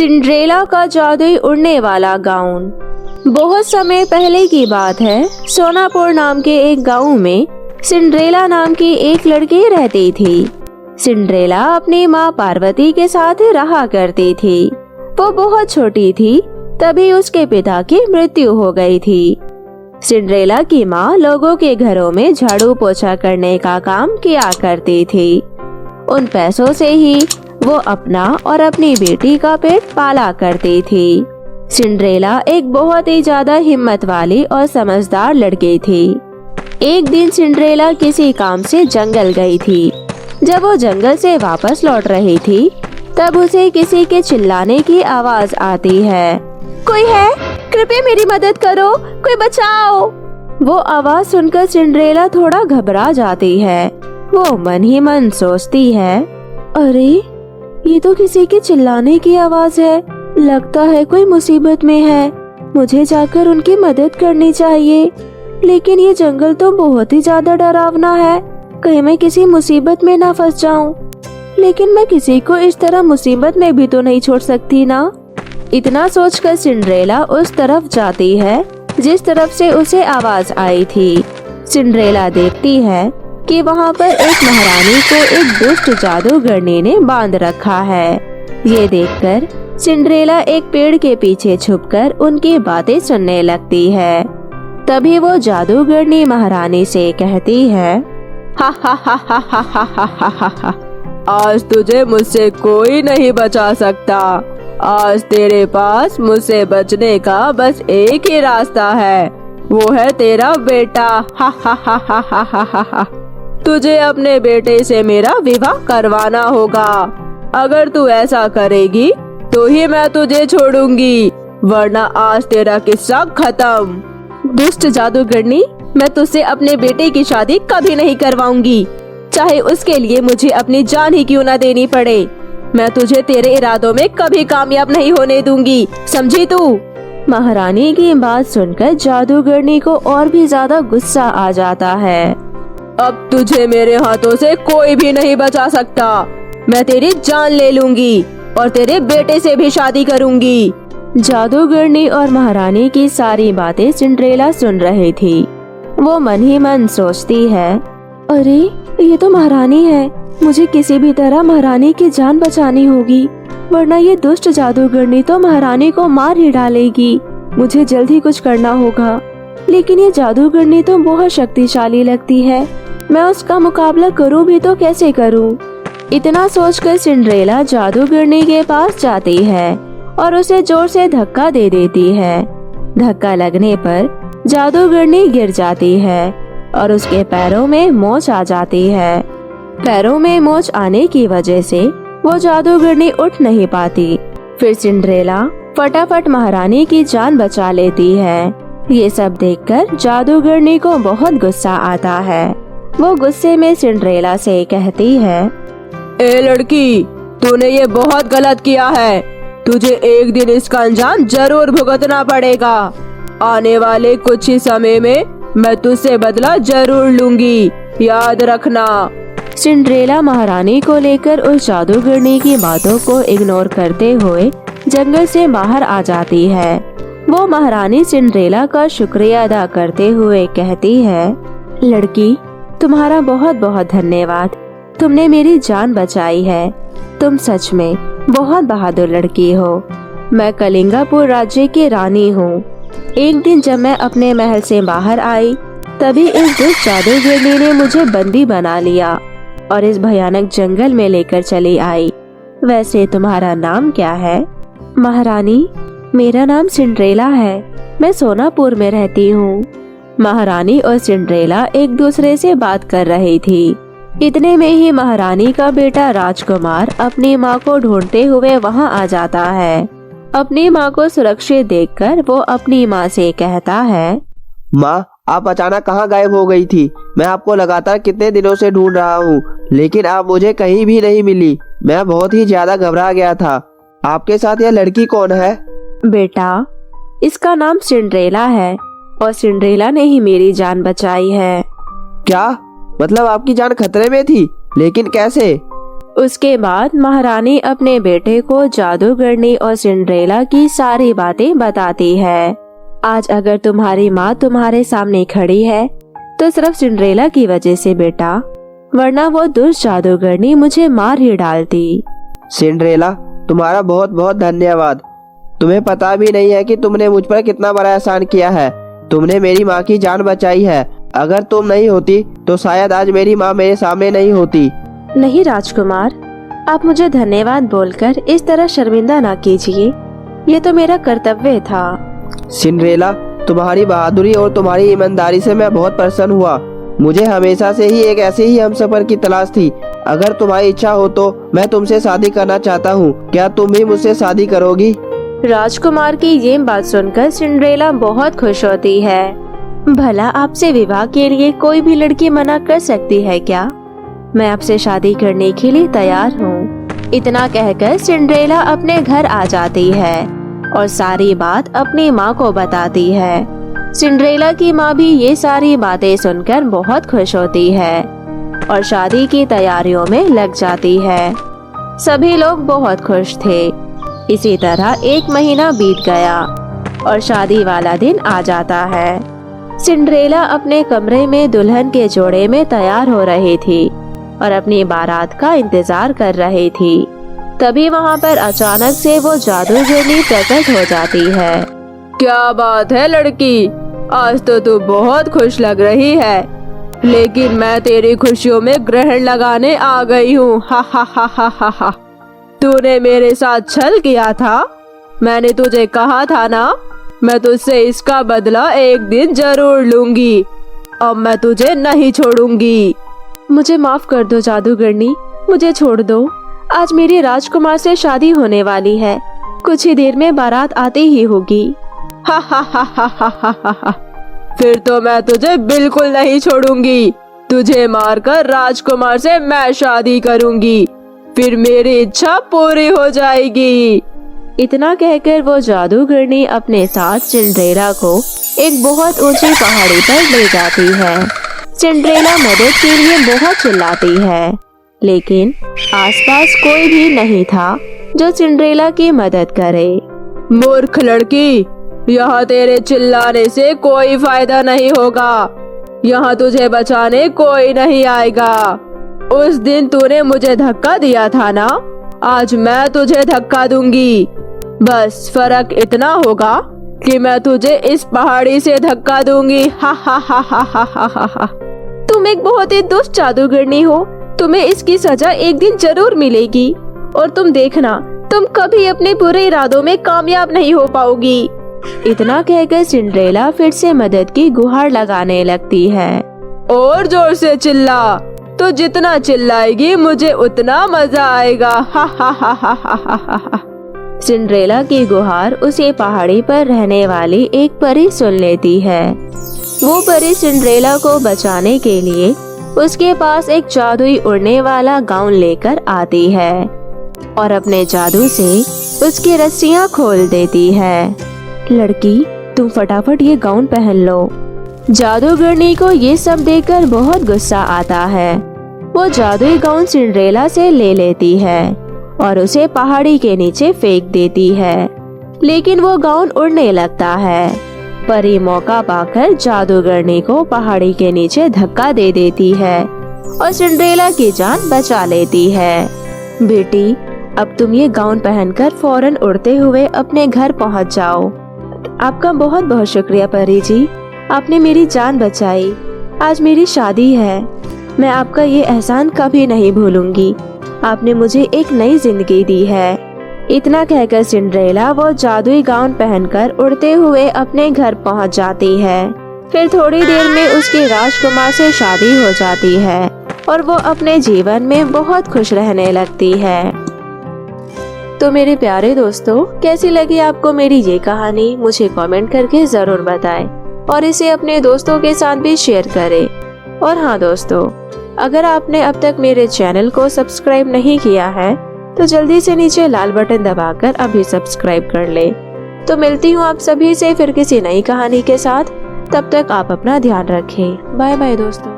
Cinderella का जादुई उड़ने वाला गाउन। बहुत समय पहले की बात है। सोनापुर नाम के एक गांव में सिंड्रेला नाम की एक लड़की रहती थी। सिंड्रेला अपनी माँ पार्वती के साथ रहा करती थी। वो बहुत छोटी थी, तभी उसके पिता की मृत्यु हो गई थी। सिंड्रेला की माँ लोगों के घरों में झाड़ू पोछा करने का काम किया करती थी। उन पैसों से ही वो अपना और अपनी बेटी का पेट पाला करती थी। सिंड्रेला एक बहुत ही ज्यादा हिम्मत वाली और समझदार लड़की थी। एक दिन सिंड्रेला किसी काम से जंगल गई थी। जब वो जंगल से वापस लौट रही थी, तब उसे किसी के चिल्लाने की आवाज आती है। कोई है? कृपया मेरी मदद करो, कोई बचाओ। वो आवाज सुनकर सिंड्रेला थोड़ा घबरा जाती है। वो मन ही मन सोचती है, अरे ये तो किसी के चिल्लाने की आवाज है। लगता है कोई मुसीबत में है। मुझे जाकर उनकी मदद करनी चाहिए। लेकिन ये जंगल तो बहुत ही ज्यादा डरावना है। कहीं मैं किसी मुसीबत में ना फंस जाऊं। लेकिन मैं किसी को इस तरह मुसीबत में भी तो नहीं छोड़ सकती ना। इतना सोचकर सिंड्रेला उस तरफ जाती है जिस तरफ से उसे आवाज आई थी। सिंड्रेला देखती है कि वहाँ पर एक महारानी को एक दुष्ट जादूगरनी ने बांध रखा है। ये देखकर सिंड्रेला एक पेड़ के पीछे छुपकर उनकी बातें सुनने लगती है। तभी वो जादूगरनी महारानी से कहती है, हा हा हा हा हा हा हा हा हा, आज तुझे मुझसे कोई नहीं बचा सकता। आज तेरे पास मुझसे बचने का बस एक ही रास्ता है, वो है तेरा बेटा। हा हा हा हा हा हा हा हा। तुझे अपने बेटे से मेरा विवाह करवाना होगा। अगर तू ऐसा करेगी तो ही मैं तुझे छोड़ूंगी, वरना आज तेरा किस्सा खत्म। दुष्ट जादूगरनी, मैं तुझसे अपने बेटे की शादी कभी नहीं करवाऊंगी, चाहे उसके लिए मुझे अपनी जान ही क्यों ना देनी पड़े। मैं तुझे तेरे इरादों में कभी कामयाब नहीं होने दूंगी, समझी तू? महारानी की बात सुनकर जादूगरनी को और भी ज्यादा गुस्सा आ जाता है। अब तुझे मेरे हाथों से कोई भी नहीं बचा सकता। मैं तेरी जान ले लूंगी और तेरे बेटे से भी शादी करूंगी। जादूगरनी और महारानी की सारी बातें सिंड्रेला सुन रही थी। वो मन ही मन सोचती है, अरे ये तो महारानी है। मुझे किसी भी तरह महारानी की जान बचानी होगी, वरना ये दुष्ट जादूगरनी तो महारानी को मार ही डालेगी। मुझे जल्द ही कुछ करना होगा। लेकिन ये जादूगरनी तो बहुत शक्तिशाली लगती है। मैं उसका मुकाबला करूं भी तो कैसे करूं? इतना सोचकर सिंड्रेला जादूगरनी के पास जाती है और उसे जोर से धक्का दे देती है। धक्का लगने पर जादूगरनी गिर जाती है और उसके पैरों में मोच आ जाती है। पैरों में मोच आने की वजह से वो जादूगरनी उठ नहीं पाती। फिर सिंड्रेला फटाफट महारानी की जान बचा लेती है। ये सब देखकर जादूगरनी को बहुत गुस्सा आता है। वो गुस्से में सिंड्रेला से कहती है, ए लड़की, तूने ये बहुत गलत किया है। तुझे एक दिन इसका अंजाम जरूर भुगतना पड़ेगा। आने वाले कुछ ही समय में मैं तुझसे बदला जरूर लूंगी, याद रखना। सिंड्रेला महारानी को लेकर उस जादूगरनी की बातों को इग्नोर करते हुए जंगल से बाहर आ जाती है। वो महारानी सिंड्रेला का शुक्रिया अदा करते हुए कहती है, लड़की, तुम्हारा बहुत बहुत धन्यवाद। तुमने मेरी जान बचाई है। तुम सच में बहुत बहादुर लड़की हो। मैं कलिंगापुर राज्य की रानी हूँ। एक दिन जब मैं अपने महल से बाहर आई, तभी इस दुष्ट जादूगरनी ने मुझे बंदी बना लिया और इस भयानक जंगल में लेकर चली आई। वैसे तुम्हारा नाम क्या है? महारानी, मेरा नाम सिंड्रेला है। मैं सोनापुर में रहती हूँ। महारानी और सिंड्रेला एक दूसरे से बात कर रही थी। इतने में ही महारानी का बेटा राजकुमार अपनी माँ को ढूंढते हुए वहाँ आ जाता है। अपनी माँ को सुरक्षित देखकर वो अपनी माँ से कहता है, माँ, आप अचानक कहाँ गायब हो गई थी? मैं आपको लगातार कितने दिनों से ढूंढ रहा हूँ, लेकिन आप मुझे कहीं भी नहीं मिली। मैं बहुत ही ज्यादा घबरा गया था। आपके साथ यह लड़की कौन है? बेटा, इसका नाम सिंड्रेला है और सिंड्रेला ने ही मेरी जान बचाई है। क्या मतलब आपकी जान खतरे में थी? लेकिन कैसे? उसके बाद महारानी अपने बेटे को जादूगरनी और सिंड्रेला की सारी बातें बताती है। आज अगर तुम्हारी माँ तुम्हारे सामने खड़ी है तो सिर्फ सिंड्रेला की वजह से बेटा, वरना वो दुष्ट जादूगरनी मुझे मार ही डालती। सिंड्रेला, तुम्हारा बहुत बहुत धन्यवाद। तुम्हें पता भी नहीं है कि तुमने मुझ पर कितना बड़ा एहसान किया है। तुमने मेरी माँ की जान बचाई है। अगर तुम नहीं होती तो शायद आज मेरी माँ मेरे सामने नहीं होती। नहीं राजकुमार, आप मुझे धन्यवाद बोलकर इस तरह शर्मिंदा ना कीजिए। ये तो मेरा कर्तव्य था। सिंड्रेला, तुम्हारी बहादुरी और तुम्हारी ईमानदारी से मैं बहुत प्रसन्न हुआ। मुझे हमेशा से ही एक ऐसे ही हमसफर की तलाश थी। अगर तुम्हारी इच्छा हो तो मैं तुमसे शादी करना चाहता हूँ। क्या तुम भी मुझसे शादी करोगी? राजकुमार की ये बात सुनकर सिंड्रेला बहुत खुश होती है। भला आपसे विवाह के लिए कोई भी लड़की मना कर सकती है क्या? मैं आपसे शादी करने के लिए तैयार हूँ। इतना कहकर सिंड्रेला अपने घर आ जाती है और सारी बात अपनी माँ को बताती है। सिंड्रेला की माँ भी ये सारी बातें सुनकर बहुत खुश होती है और शादी की तैयारियों में लग जाती है। सभी लोग बहुत खुश थे। इसी तरह 1 महीना बीत गया और शादी वाला दिन आ जाता है। सिंड्रेला अपने कमरे में दुल्हन के जोड़े में तैयार हो रही थी और अपनी बारात का इंतजार कर रही थी। तभी वहाँ पर अचानक से वो जादूगरनी प्रकट हो जाती है। क्या बात है लड़की, आज तो तू बहुत खुश लग रही है, लेकिन मैं तेरी खुशियों में ग्रहण लगाने आ गई हूँ। हा हा हा हा हा हा। तूने मेरे साथ छल किया था। मैंने तुझे कहा था ना, मैं तुझसे इसका बदला एक दिन जरूर लूंगी। अब मैं तुझे नहीं छोड़ूंगी। मुझे माफ कर दो जादूगरनी, मुझे छोड़ दो। आज मेरी राजकुमार से शादी होने वाली है। कुछ ही देर में बारात आती ही होगी। हा हा हा हा हा हा हा। फिर तो मैं तुझे बिल्कुल नहीं छोड़ूंगी। तुझे मारकर राजकुमार से मैं शादी करूंगी। फिर मेरी इच्छा पूरी हो जाएगी। इतना कहकर वो जादूगरनी अपने साथ सिंड्रेला को एक बहुत ऊंची पहाड़ी पर ले जाती है। सिंड्रेला मदद के लिए बहुत चिल्लाती है, लेकिन आसपास कोई भी नहीं था जो सिंड्रेला की मदद करे। मूर्ख लड़की, यहाँ तेरे चिल्लाने से कोई फायदा नहीं होगा। यहाँ तुझे बचाने कोई नहीं आएगा। उस दिन तूने मुझे धक्का दिया था ना, आज मैं तुझे धक्का दूंगी। बस फर्क इतना होगा कि मैं तुझे इस पहाड़ी से धक्का दूंगी। हा हा हा हा हा हा हा हा। तुम एक बहुत ही दुष्ट जादूगरनी हो। तुम्हें इसकी सजा एक दिन जरूर मिलेगी और तुम देखना, तुम कभी अपने बुरे इरादों में कामयाब नहीं हो पाओगी। इतना कहकर सिंड्रेला फिर से मदद की गुहार लगाने लगती है। और जोर से चिल्ला, तो जितना चिल्लाएगी मुझे उतना मजा आएगा। हा हा हा हा हा हा हा। सिंड्रेला की गुहार उसी पहाड़ी पर रहने वाली एक परी सुन लेती है। वो परी सिंड्रेला को बचाने के लिए उसके पास एक जादुई उड़ने वाला गाउन लेकर आती है और अपने जादू से उसकी रस्सियां खोल देती है। लड़की, तुम फटाफट ये गाउन पहन लो। जादूगरनी को ये सब देखकर बहुत गुस्सा आता है। वो जादुई गाउन सिंड्रेला से ले लेती है और उसे पहाड़ी के नीचे फेंक देती है, लेकिन वो गाउन उड़ने लगता है। परी मौका पाकर जादूगरनी को पहाड़ी के नीचे धक्का दे देती है और सिंड्रेला की जान बचा लेती है। बेटी, अब तुम ये गाउन पहनकर फौरन उड़ते हुए अपने घर पहुंच जाओ। आपका बहुत बहुत शुक्रिया परी जी, आपने मेरी जान बचाई। आज मेरी शादी है। मैं आपका ये एहसान कभी नहीं भूलूंगी। आपने मुझे एक नई जिंदगी दी है। इतना कहकर सिंड्रेला वो जादुई गाउन पहनकर उड़ते हुए अपने घर पहुंच जाती है। फिर थोड़ी देर में उसकी राजकुमार से शादी हो जाती है और वो अपने जीवन में बहुत खुश रहने लगती है। तो मेरे प्यारे दोस्तों, कैसी लगी आपको मेरी ये कहानी? मुझे कमेंट करके जरूर बताएं और इसे अपने दोस्तों के साथ भी शेयर करें। और हाँ दोस्तों, अगर आपने अब तक मेरे चैनल को सब्सक्राइब नहीं किया है तो जल्दी से नीचे लाल बटन दबाकर अभी सब्सक्राइब कर ले। तो मिलती हूँ आप सभी से फिर किसी नई कहानी के साथ। तब तक आप अपना ध्यान रखें। बाय बाय दोस्तों।